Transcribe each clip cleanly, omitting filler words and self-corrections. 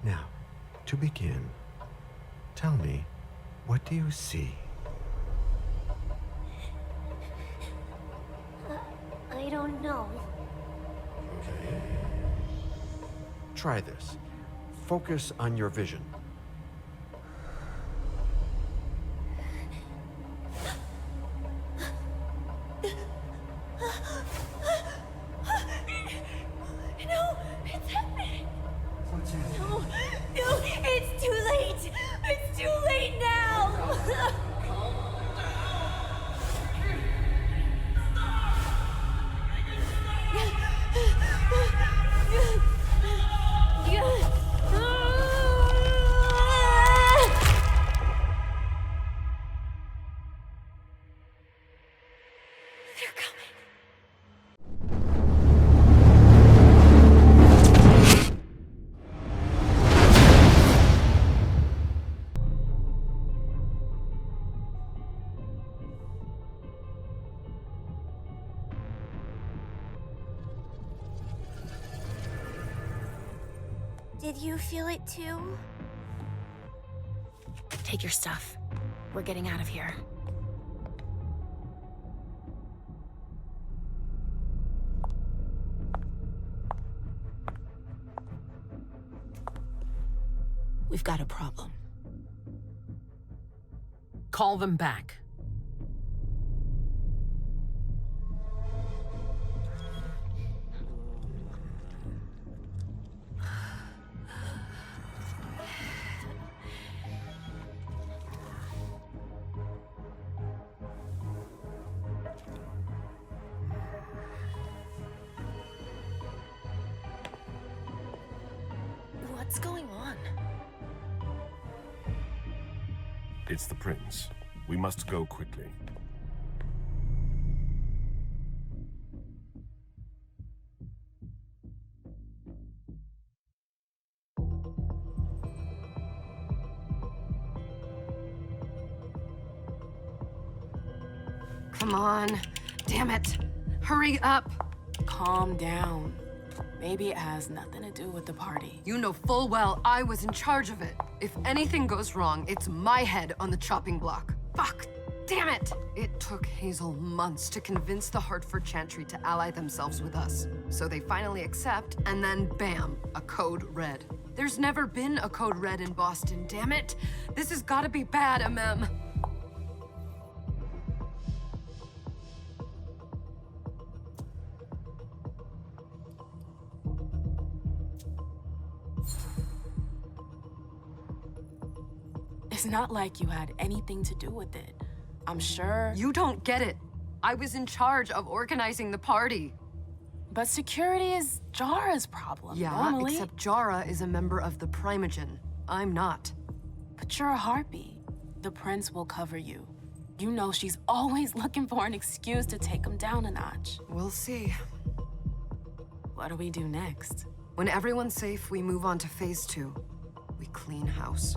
Now, to begin, tell me, what do you see? I don't know. Okay. Try this. Focus on your vision. No, it's happening. What's happening? No, it's too late. It's too late now. They're coming. Did you feel it too? Take your stuff. We're getting out of here. We've got a problem. Call them back. What's going on? It's the prince. We must go quickly. Come on. Damn it. Hurry up. Calm down. Maybe it has nothing to do with the party. You know full well I was in charge of it. If anything goes wrong, it's my head on the chopping block. Fuck. Damn it! It took Hazel months to convince the Hartford Chantry to ally themselves with us. So they finally accept, and then bam, a code red. There's never been a code red in Boston, damn it! This has gotta be bad, MM. It's not like you had anything to do with it. I'm sure. You don't get it. I was in charge of organizing the party. But security is Jara's problem, Yeah, normally. except Jara is a member of the Primogen. I'm not. But you're a harpy. The prince will cover you. You know she's always looking for an excuse to take him down a notch. We'll see. What do we do next? When everyone's safe, we move on to phase 2. We clean house.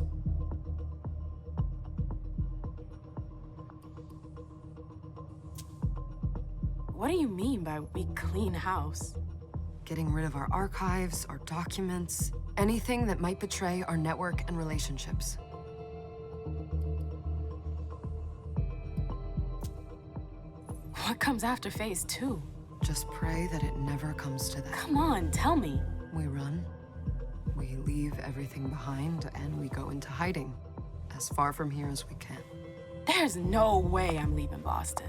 What do you mean by we clean house? Getting rid of our archives, our documents, anything that might betray our network and relationships. What comes after phase 2? Just pray that it never comes to that. Come on, tell me. We run, we leave everything behind, and we go into hiding, as far from here as we can. There's no way I'm leaving Boston.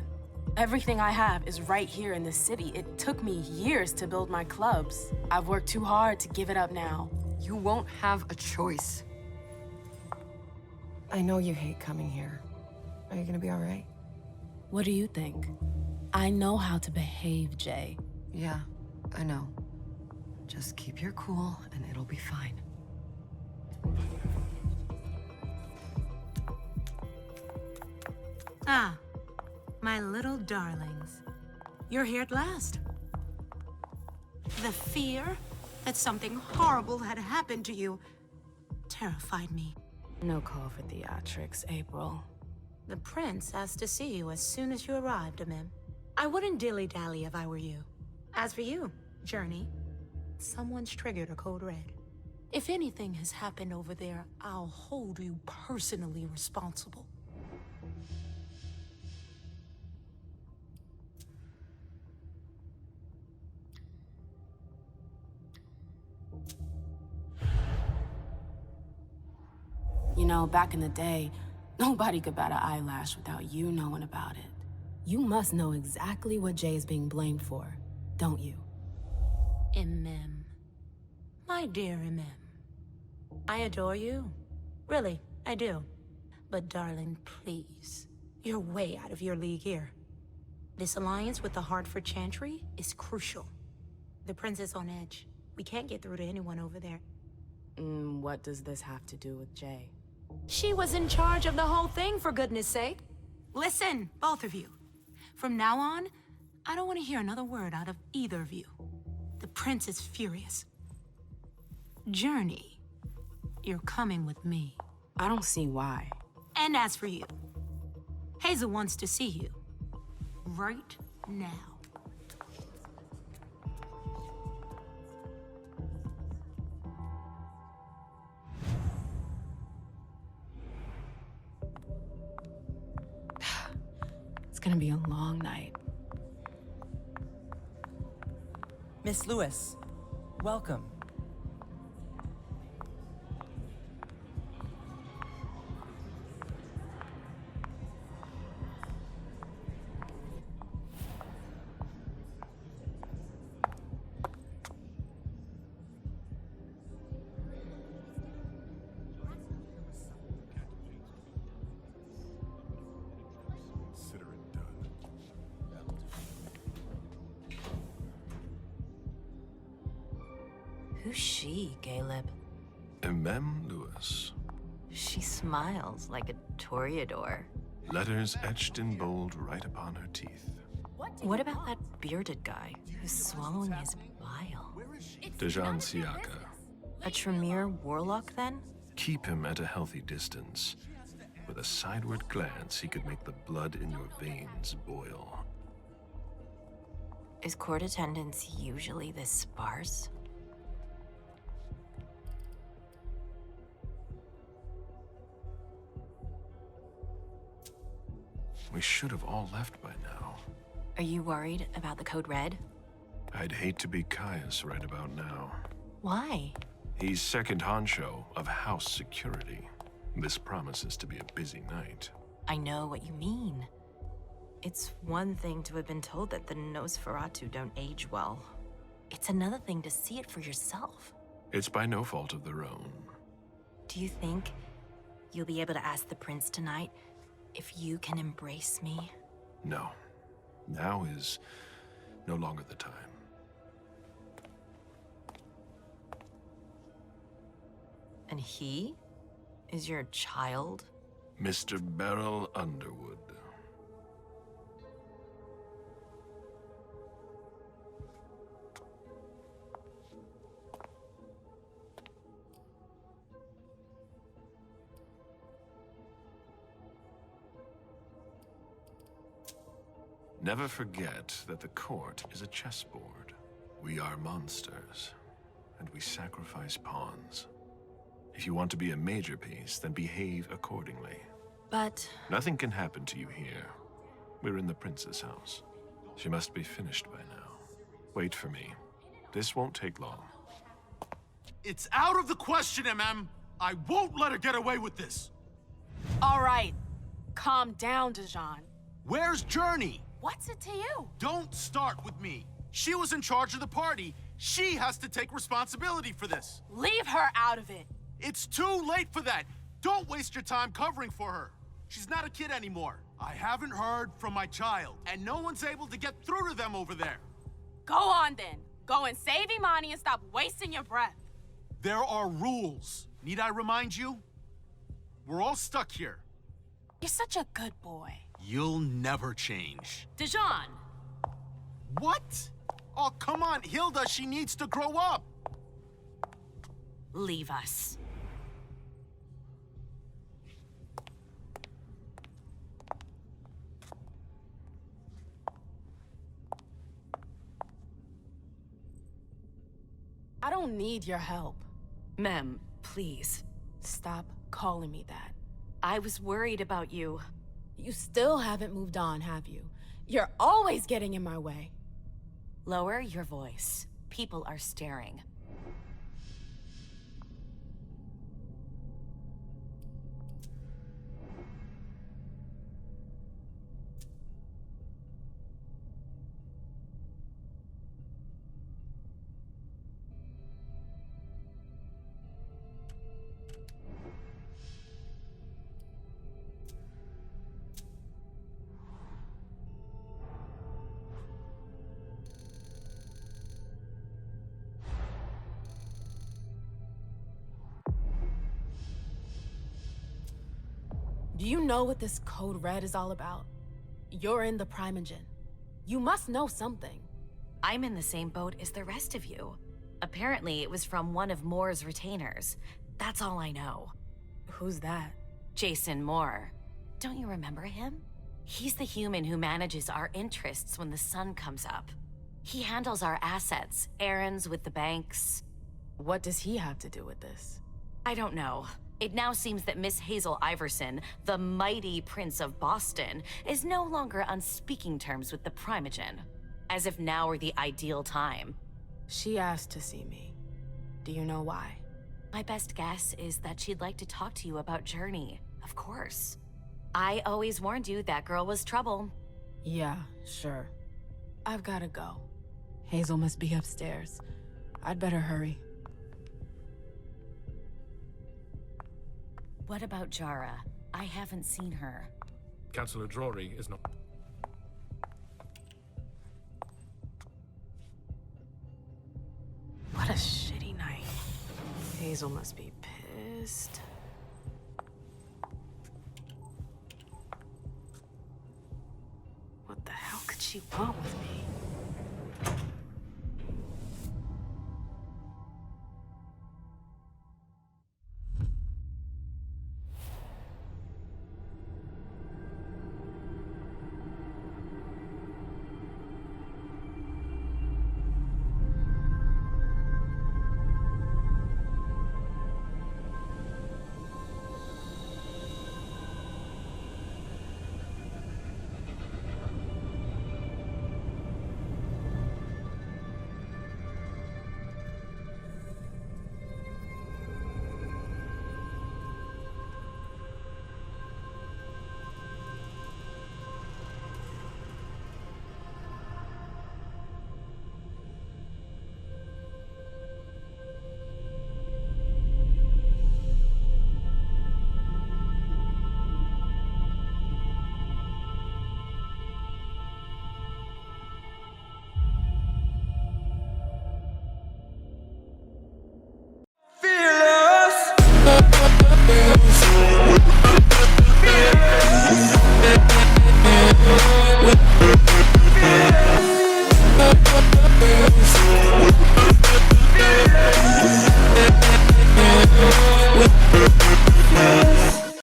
Everything I have is right here in the city. It took me years to build my clubs. I've worked too hard to give it up now. You won't have a choice. I know you hate coming here. Are you gonna be all right? What do you think? I know how to behave, Jay. Yeah, I know. Just keep your cool and it'll be fine. Ah, my little darlings. You're here at last. The fear that something horrible had happened to you terrified me. No call for theatrics, April. The prince asked to see you as soon as you arrived, Amim. I wouldn't dilly-dally if I were you. As for you, Journey, someone's triggered a code red. If anything has happened over there, I'll hold you personally responsible. You know, back in the day, nobody could bat an eyelash without you knowing about it. You must know exactly what Jay is being blamed for, don't you? MM. My dear MM. I adore you. Really, I do. But darling, please. You're way out of your league here. This alliance with the Hartford Chantry is crucial. The prince is on edge. We can't get through to anyone over there. What does this have to do with Jay? She was in charge of the whole thing, for goodness sake. Listen, both of you. From now on, I don't want to hear another word out of either of you. The prince is furious. Journey, you're coming with me. I don't see why. And as for you, Hazel wants to see you. Right now. It's gonna be a long night. Miss Lewis, welcome. Consider it done. Who's she, Caleb? Mem Lewis. She smiles like a toreador. Letters Etched in bold right upon her teeth. What about that bearded guy who's swallowing his bile? Dejan Siaka. A Tremere warlock, then? Keep him at a healthy distance. With a sideward glance, he could make the blood in your veins boil. Is court attendance usually this sparse? We should have all left by now. Are you worried about the Code Red? I'd hate to be Caius right about now. Why? He's second honcho of house security. This promises to be a busy night. I know what you mean. It's one thing to have been told that the Nosferatu don't age well. It's another thing to see it for yourself. It's by no fault of their own. Do you think you'll be able to ask the prince tonight if you can embrace me? No. Now is no longer the time. And he is your child? Mr. Beryl Underwood. Never forget that the court is a chessboard. We are monsters, and we sacrifice pawns. If you want to be a major piece, then behave accordingly. But Nothing can happen to you here. We're in the prince's house. She must be finished by now. Wait for me. This won't take long. It's out of the question, MM. I won't let her get away with this. All right, calm down, Dejan. Where's Journey? What's it to you? Don't start with me. She was in charge of the party. She has to take responsibility for this. Leave her out of it. It's too late for that. Don't waste your time covering for her. She's not a kid anymore. I haven't heard from my child, and no one's able to get through to them over there. Go on then. Go and save Imani and stop wasting your breath. There are rules. Need I remind you? We're all stuck here. You're such a good boy. You'll never change. Dejan! What? Oh, come on, Hilda, she needs to grow up. leave us. I don't need your help. Mem, please. Stop calling me that. I was worried about you. You still haven't moved on, have you? You're always getting in my way. Lower your voice. People are staring. Do you know what this code red is all about? You're in the Primogen. You must know something. I'm in the same boat as the rest of you. Apparently, it was from one of Moore's retainers. That's all I know. Who's that? Jason Moore. Don't you remember him? He's the human who manages our interests when the sun comes up. He handles our assets, errands with the banks. What does he have to do with this? I don't know. It now seems that Miss Hazel Iverson, the mighty Prince of Boston, is no longer on speaking terms with the Primogen. As if now were the ideal time. She asked to see me. Do you know why? My best guess is that she'd like to talk to you about Journey, of course. I always warned you that girl was trouble. Yeah, sure. I've gotta go. Hazel must be upstairs. I'd better hurry. What about Jara? I haven't seen her. Councillor Drury is not... What a shitty night. Hazel must be pissed. What the hell could she want with me?